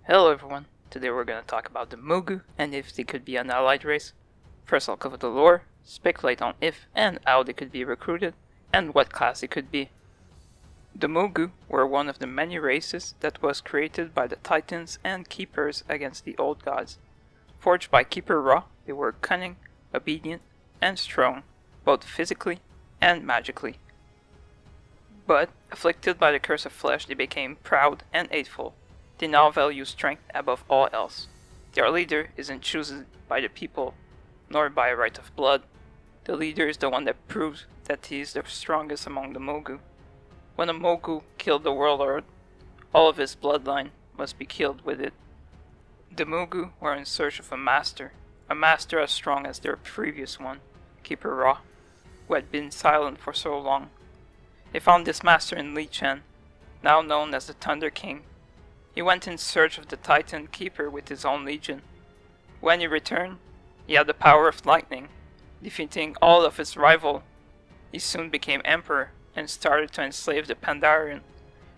Hello everyone, today we're going to talk about the Mogu and if they could be an allied race. First I'll cover the lore, speculate on if and how they could be recruited, and what class they could be. The Mogu were one of the many races that was created by the Titans and Keepers against the Old Gods. Forged by Keeper Ra, they were cunning, obedient, and strong, both physically and magically. But, afflicted by the curse of flesh, they became proud and hateful. They now value strength above all else. Their leader isn't chosen by the people, nor by a right of blood. The leader is the one that proves that he is the strongest among the Mogu. When a Mogu killed the warlord, all of his bloodline must be killed with it. The Mogu were in search of a master as strong as their previous one, Keeper Ra, who had been silent for so long. They found this master in Li Chen, now known as the Thunder King. He went in search of the Titan Keeper with his own legion. When he returned, he had the power of lightning, defeating all of his rivals. He soon became emperor and started to enslave the Pandaren,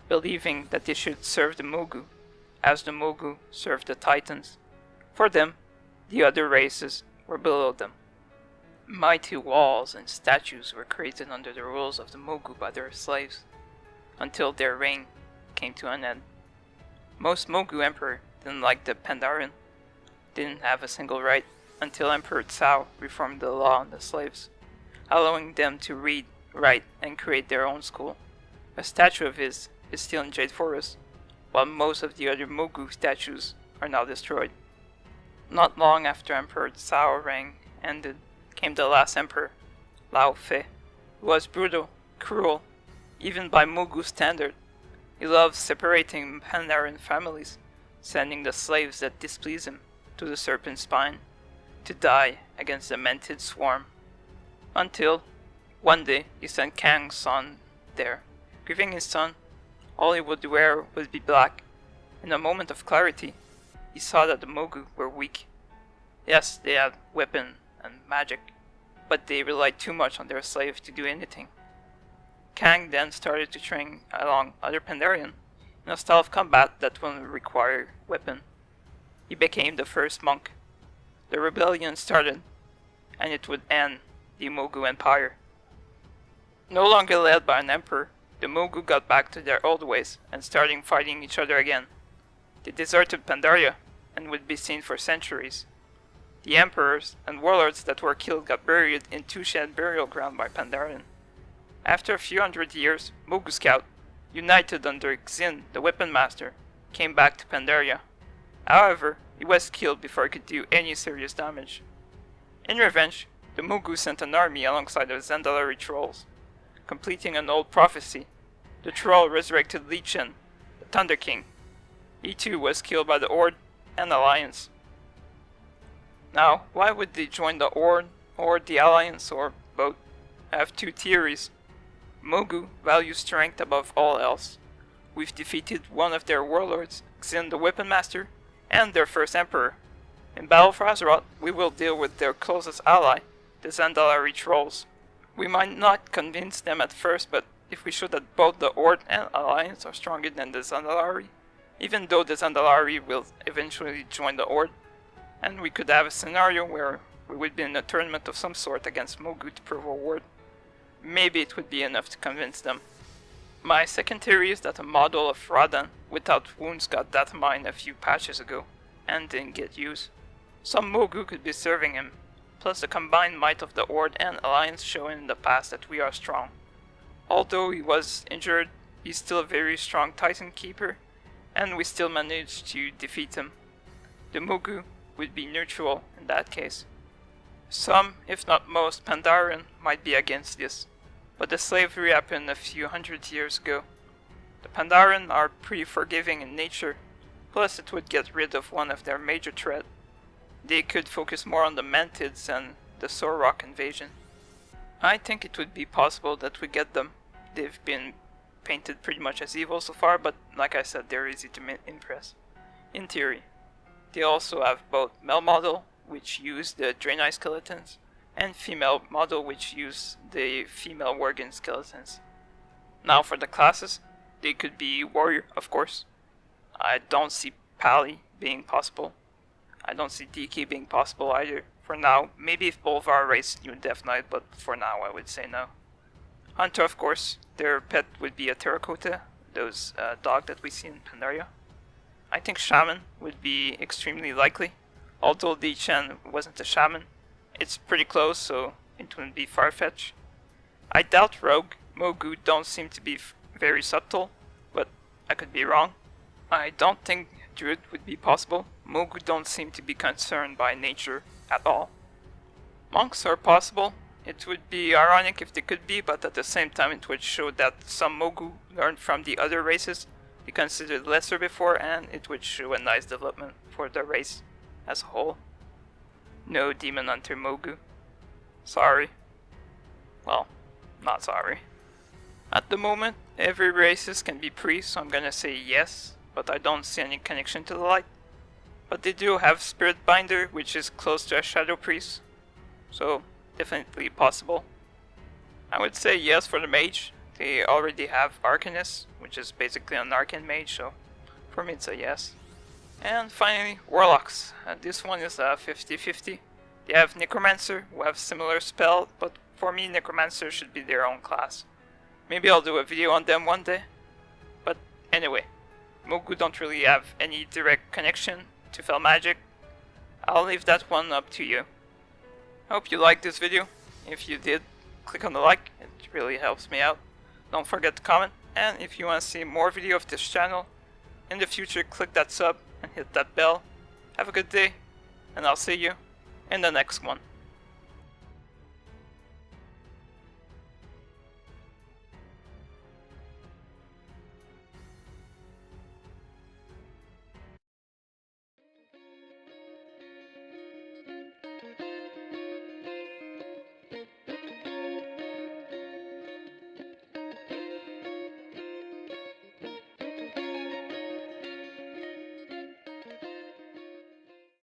believing that they should serve the Mogu, as the Mogu served the Titans. For them, the other races were below them. Mighty walls and statues were created under the rules of the Mogu by their slaves, until their reign came to an end. Most Mogu emperor didn't like the Pandaren, didn't have a single right, until Emperor Cao reformed the law on the slaves, allowing them to read, write, and create their own school. A statue of his is still in Jade Forest, while most of the other Mogu statues are now destroyed. Not long after Emperor Cao's reign ended, came the last emperor, Lao Fe, who was brutal, cruel, even by Mogu standard. He loved separating Pandaren families, sending the slaves that displeased him to the Serpent Spine, to die against the Mentid Swarm. Until, one day, he sent Kang's son there. Grieving his son, all he would wear would be black. In a moment of clarity, he saw that the Mogu were weak. Yes, they had weapon and magic, but they relied too much on their slave to do anything. Kang then started to train along other Pandaren in a style of combat that wouldn't require weapon. He became the first monk. The rebellion started, and it would end the Mogu Empire. No longer led by an emperor, the Mogu got back to their old ways and started fighting each other again. They deserted Pandaria and would be seen for centuries. The emperors and warlords that were killed got buried in two shed burial ground by Pandaren. After a few hundred years, Mogu Scout, united under Xin, the Weapon Master, came back to Pandaria. However, he was killed before he could do any serious damage. In revenge, the Mogu sent an army alongside the Zandalari trolls. Completing an old prophecy, the troll resurrected Li Chen, the Thunder King. He too was killed by the Horde and Alliance. Now, why would they join the Horde or the Alliance or both? I have two theories. Mogu value strength above all else. We've defeated one of their warlords, Xin the Weapon Master, and their first emperor. In battle for Azeroth, we will deal with their closest ally, the Zandalari trolls. We might not convince them at first, but if we show that both the Horde and Alliance are stronger than the Zandalari, even though the Zandalari will eventually join the Horde, and we could have a scenario where we would be in a tournament of some sort against Mogu to prove our word. Maybe it would be enough to convince them. My second theory is that a model of Radan without wounds got data mined a few patches ago and didn't get used. Some Mogu could be serving him, plus the combined might of the Horde and Alliance showing in the past that we are strong. Although he was injured, he's still a very strong Titan Keeper, and we still managed to defeat him. The Mogu would be neutral in that case. Some, if not most, Pandaren might be against this, but the slavery happened a few hundred years ago. The Pandaren are pretty forgiving in nature, plus it would get rid of one of their major threats. They could focus more on the Mantids and the Sorok invasion. I think it would be possible that we get them. They've been painted pretty much as evil so far, but like I said, they're easy to impress. In theory. They also have both male model, which use the Draenei skeletons, and female model, which use the female Worgen skeletons. Now for the classes, they could be warrior, of course. I don't see Pally being possible. I don't see DK being possible either. For now, maybe if both are raced new Death Knight, but for now I would say no. Hunter, of course, their pet would be a Terracotta, those dog that we see in Pandaria. I think Shaman would be extremely likely, although Di Chen wasn't a Shaman. It's pretty close, so it wouldn't be far-fetched. I doubt Rogue. Mogu don't seem to be very subtle, but I could be wrong. I don't think Druid would be possible. Mogu don't seem to be concerned by nature at all. Monks are possible. It would be ironic if they could be, but at the same time it would show that some Mogu learned from the other races they considered lesser before, and it would show a nice development for the race as a whole. No Demon Hunter Mogu. Sorry. Well, not sorry. At the moment, every races can be priest, so I'm gonna say yes, but I don't see any connection to the light. But they do have Spirit Binder, which is close to a Shadow Priest, so definitely possible. I would say yes for the mage. They already have Arcanist, which is basically an Arcane mage, so for me it's a yes. And finally, Warlocks. This one is a 50-50. They have Necromancer, who have similar spell, but for me Necromancer should be their own class. Maybe I'll do a video on them one day. But anyway, Mogu don't really have any direct connection to Fel Magic. I'll leave that one up to you. I hope you liked this video. If you did, click on the like, it really helps me out. Don't forget to comment, and if you want to see more video of this channel in the future, click that sub and hit that bell. Have a good day, and I'll see you in the next one.